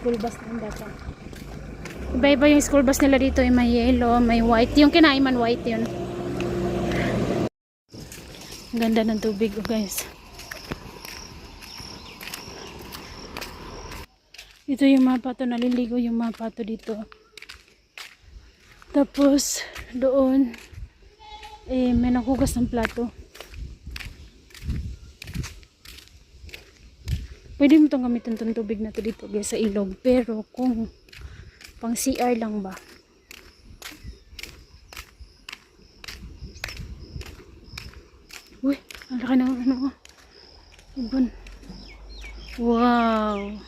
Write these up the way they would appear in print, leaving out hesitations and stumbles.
School bus ng bata. Iba-iba yung school bus nila dito. May yellow, may white. Yung kinaiman white yun. Ganda ng tubig, oh guys. Ito yung mga pato. Naliligo yung mga pato dito. Tapos, doon, may nakugas ng plato. Pwede mo itong gamitin itong tubig na ito dito guys sa ilog. Pero kung pang CR lang ba. Uy, ang laki ng ano. Ibon. Wow.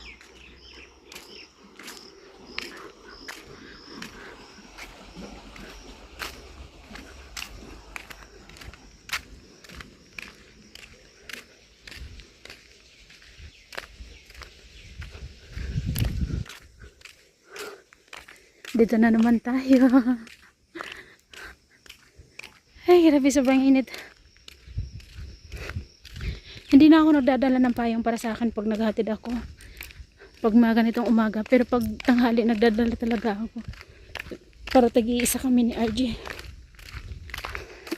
Dito na naman tayo. Ay, grabe, sobrang init. Hindi na ako nagdadala ng payong para sa akin pag naghatid ako. Pag mga ganitong umaga. Pero pag tanghali, nagdadala talaga ako. Para tag-iisa kami ni RJ.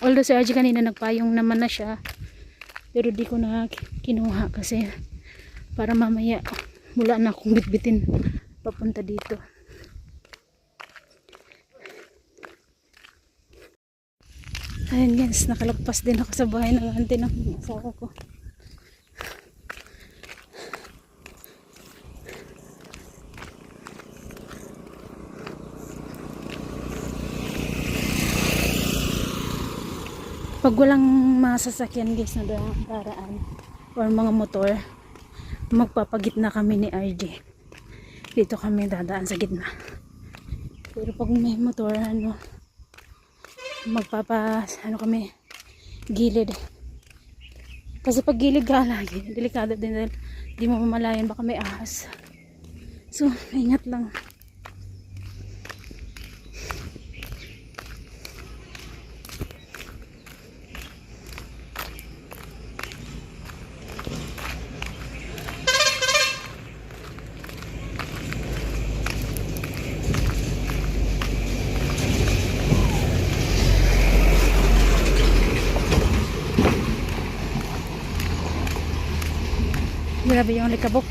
Although si RJ kanina nagpayong naman na siya. Pero di ko na kinuha kasi para mamaya mula na akong bitbitin papunta dito. Ayun guys, nakalagpas din ako sa bahay ng auntie ng asawa ko. Pag walang masasakyan guys na daraan or mga motor, magpapagitna kami ni RJ. Dito kami dadaan sa gitna. Pero pag may motor, ano kami gilid, kasi pag gilid ka lagi delikado din dahil di mo mamalayan baka may ahas, so ingat lang. Grabe yung likabok.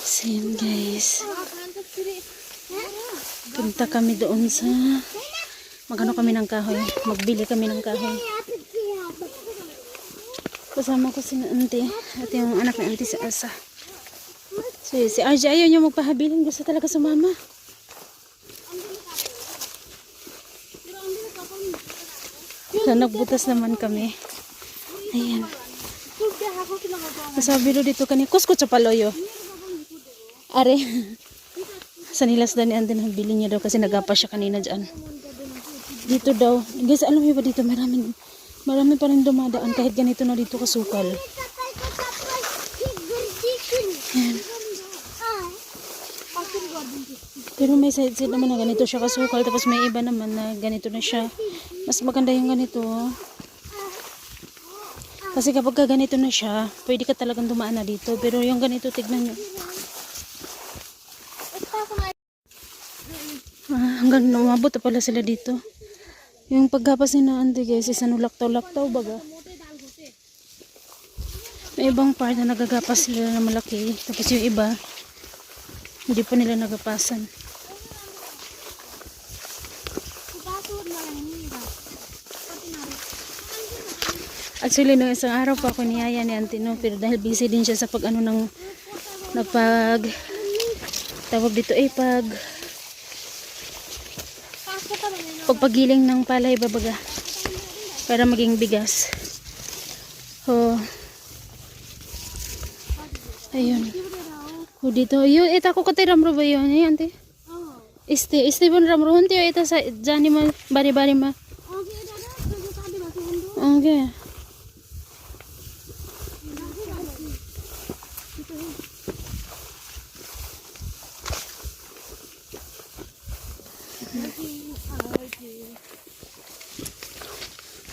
So yun guys, punta kami doon sa magano kami ng kahoy, magbili kami ng kahoy. Kasama ko si auntie at yung anak ni auntie si Asa. So si RJ ayaw niya magpahabilin, gusto talaga sumama. So nagbutas naman kami. Ayan, kasabi dito kani kuskot sa paloyo. Are, sa nilas daw ni Antin, bili niya daw kasi nagapa siya kanina dyan. Dito daw, guys, alam niyo ba dito marami pa rin dumadaan kahit ganito na dito kasukal. Ayan. Pero may side naman na ganito siya kasukal, tapos may iba naman na ganito na siya. Mas maganda yung ganito. Kasi kapag ganito na siya, pwede ka talagang dumaan na dito. Pero yung ganito, tignan nyo. Hanggang umabot na pala sila dito. Yung pagkapas ni na auntie guys, isa no laktaw-laktaw baga. May ibang part na nagagapas sila na malaki. Tapos yung iba, hindi pa nila nagapasan. Actually, nung isang araw pa ako niyaya ni Auntie No, pero dahil busy din siya sa pag ano ng tawag dito pagpagiling ng palay babaga para maging bigas. Oh. Ayun. Oh, dito. Yun, ito ako katiram ro ba yun? Ay, Auntie? Este pun ram ro hunti ito sa jani ma bari-bari ma. Okay.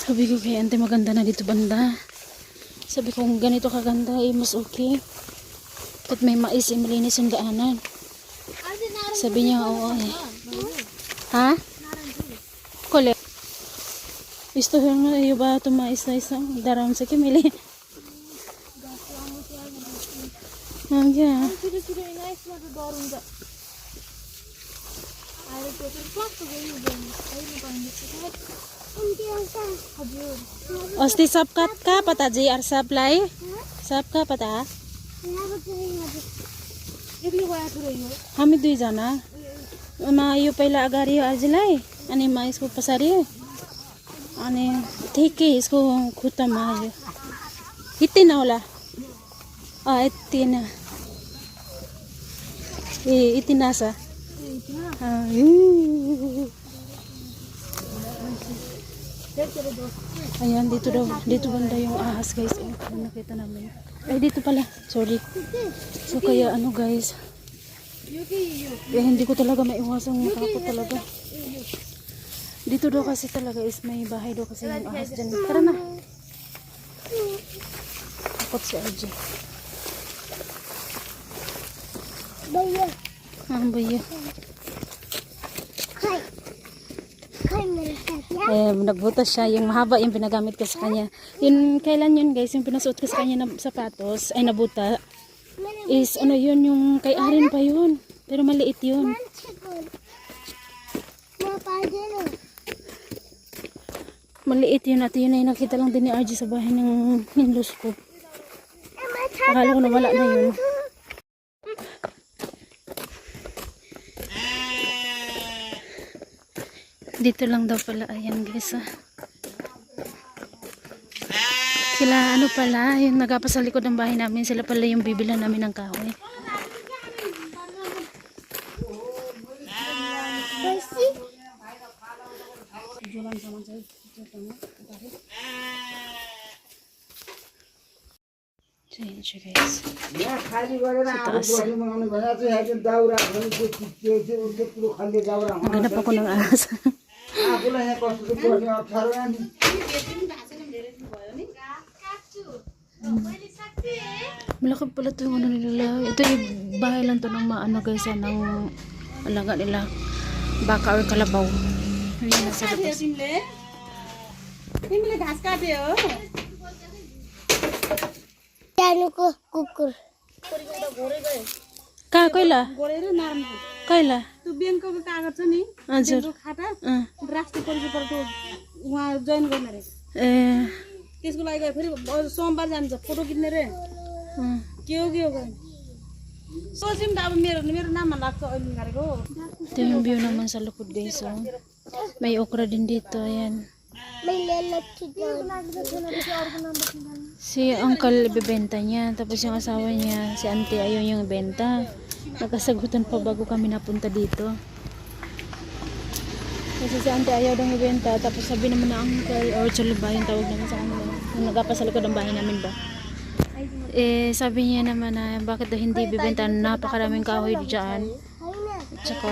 Sabi ko kay Auntie maganda na dito banda. Sabi ko kung ganito kaganda mas okay. At may mais malinis yung daanan. Sabi niya oo eh. Ha? Kole. Isto na iyo ba ito mais na isang daram sa kimili. Okay. Osti sapkat ka pataji ar saplai sapka pata हामी दुईजना यो पहिला अगाडि आजलाई अनि म यसको पछाडि अनि ठिकै यसको खुट्टामा आयो यति न होला यति न यति NASA ayan dito banda yung ahas guys nakita namin ay dito pala sorry so kaya ano guys hindi ko talaga maiwasan yung takot talaga dito daw kasi talaga is may bahay daw kasi yung ahas dyan tara na takot si RJ baya baya nagbutas siya yung mahaba yung pinagamit ko sa kanya yun kailan yun guys yung pinasuot ko sa kanya na sapatos ay nabuta is ano yun yung kay Arin pa yun pero maliit yun maliit yun at yun ay nakita lang din ni RG sa bahay ng hinlos ko akala ko na wala na yun dito lang daw pala ayan guys sila ano pala yung nagapa sa likod ng bahay namin sila pala yung bibilan namin ng kahoy so yun siya guys maghanap ako ng ahas malaki pala ito yung ano nila ito yung bahay lang to ng maano guys ng alaga nila baka or kalabaw yun nasa labas कुकुर कहाँ कैला कैला त्यो ब्याङ्कको कागज छ नि हजुर खाता राष्ट्रिय परिचयपत्र उहाँ जोइन गर्ने रे त्यसको लागि गए फेरि सोमबार जान्छ फोटो किन्ने रे के हो गर्ने सोच्यौँ त अब मेरो नाममा लाग्छ अहिले गरेको ito yung view naman sa lukod guys may okra din dito ayan si uncle ibebenta niya tapos yung asawa niya si auntie ayaw yung benta nagkasagutan pa bago kami napunta dito kasi si auntie ayaw daw ibenta tapos sabi naman na uncle or chuluba yung tawag naman sa kanila yung nagapa sa likod ng bahay namin ba sabi niya naman na bakit daw hindi ibebenta napakaraming kahoy dyan at saka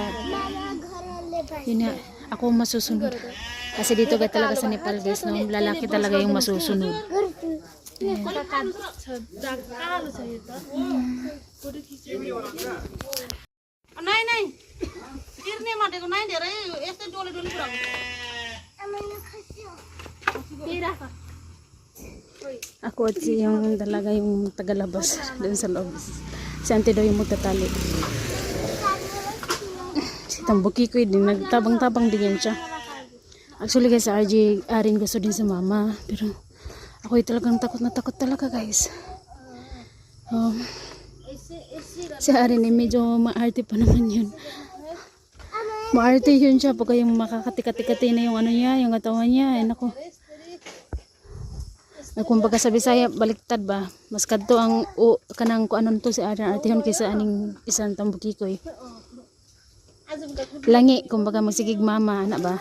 yun nga ako masusunod kasi dito ka talaga sa Nepal guys no lalaki talaga yung masusunod नाइ नाइ तिर्ने माटेको नाइ धेरै यस्तै डोले डोले पुरा Ako at si yung dalaga yung tagalabas doon sa loob. Si auntie daw yung magtatali. Si Tambuki ko din, nagtabang-tabang din yan siya. Actually guys, sa RJ, Arin gusto din sa mama. Pero ako talagang takot na takot talaga guys. Si Arin medyo maarte pa naman yun. Maarte yun siya pagka yung makakatikati-kati na yung ano niya, yung katawan niya. Ay nako. Kumbaga sa Bisaya, baliktad ba? Mas kadto ang kanang kuanon to si Arin arte yun kaysa aning isang Tambuki ko eh. Langi, kumbaga magsigig mama, anak ba?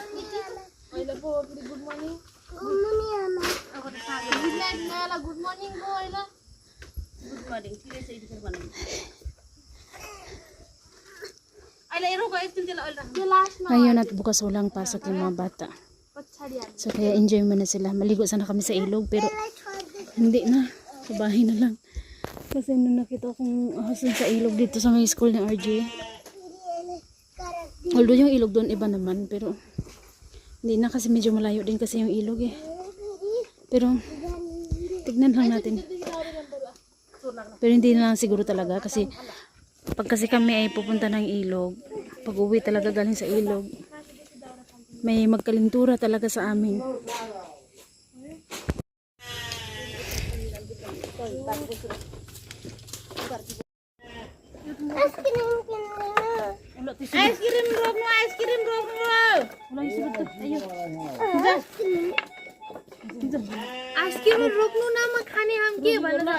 Ngayon at bukas walang pasok yung mga bata. So kaya enjoy muna sila. Maligo sana kami sa ilog pero hindi na. Sa bahay na lang. Kasi nung nakita akong ahasan sa ilog dito sa may school ng RJ. Although yung ilog doon iba naman pero hindi na kasi medyo malayo din kasi yung ilog eh. Pero tignan lang natin. Pero hindi na lang siguro talaga kasi pag kasi kami ay pupunta ng ilog, pag uwi talaga galing sa ilog, may magkalintura talaga sa amin. Ice cream rock mo, ice cream rock mo. Ice cream rock mo na makhane hamke bana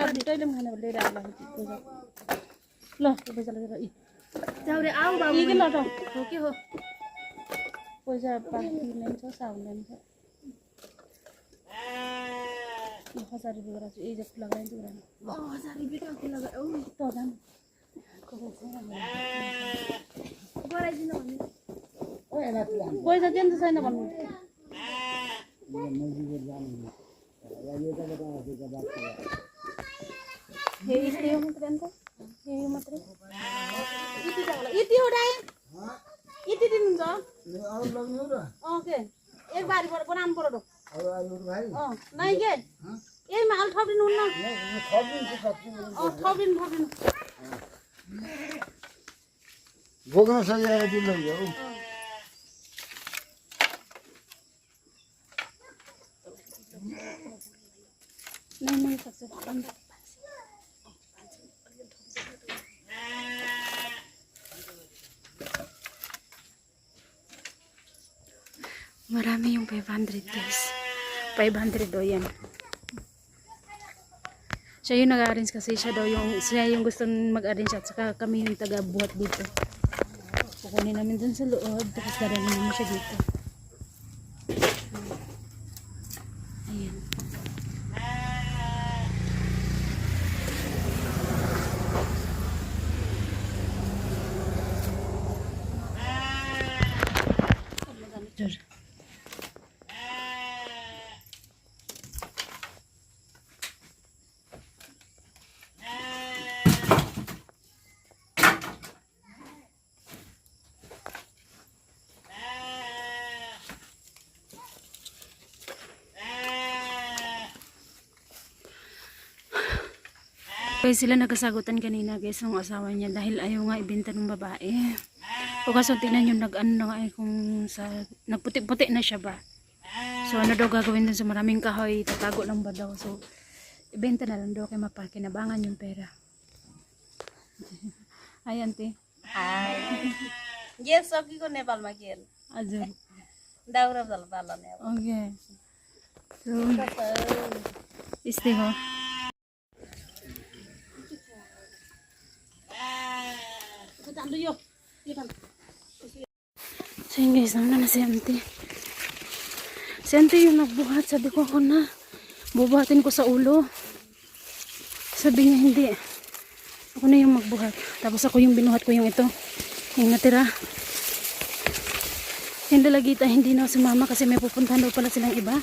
Lah, पैसा लगा ई जाओ रे आओ बाबू ये ला दो ओके हो पैसा बाकी नहीं तो सावधान से 1000 रुपए करा ये जब लगाए तो करा 1000 रुपए का लगा ओ तो दाम बड़ा दिन हो पैसा दिन तो छैन भन्नु हे इसले हो मात्र अन्त हे मात्र इति जाला इति हो दाइ इति दिनुहुन्छ ओके एक बारी पर बनाउनु पर्यो नाइ के यही माल थपिदिनु हुन्न थपिदिनु बोक्न सजिलो दिनु हो नहीं सक्छ marami yung 500 guys. 500 daw yan. Siya yung nag-arrange kasi siya yung gusto mag-arrange at saka kami yung taga-buhat dito. Kukunin namin dun sa loob tapos darami namin siya dito. Ayan. Dur. Kaya sila nagkasagutan kanina guys ng asawa niya dahil ayaw nga ibenta ng babae. O kaso tingnan nyo nag-ano na nga eh kung sa nagputi-puti na siya ba. So ano daw gagawin dun sa maraming kahoy, tatago lang ba daw. So ibenta na lang daw kay mapakinabangan yung pera. Ay auntie. हाय ये सब्जी को नेपाल में खेल हजुर दाउरा जल पालन okay so यस्तै हो so yun guys, naman na si auntie. Si auntie yung nagbuhat. Sabi ko ako na bubuhatin ko sa ulo. Sabi niya hindi, ako na yung magbuhat. Tapos ako yung binuhat ko yung ito, yung natira. Yung dalagita hindi na sumama kasi may pupuntahan daw pala silang iba.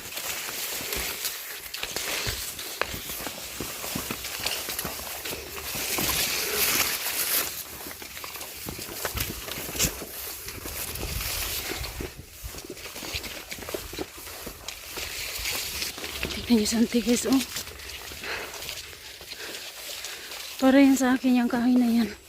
Tignan niyo sa auntie guys, oh. Para yan sa akin yung kahoy na yan.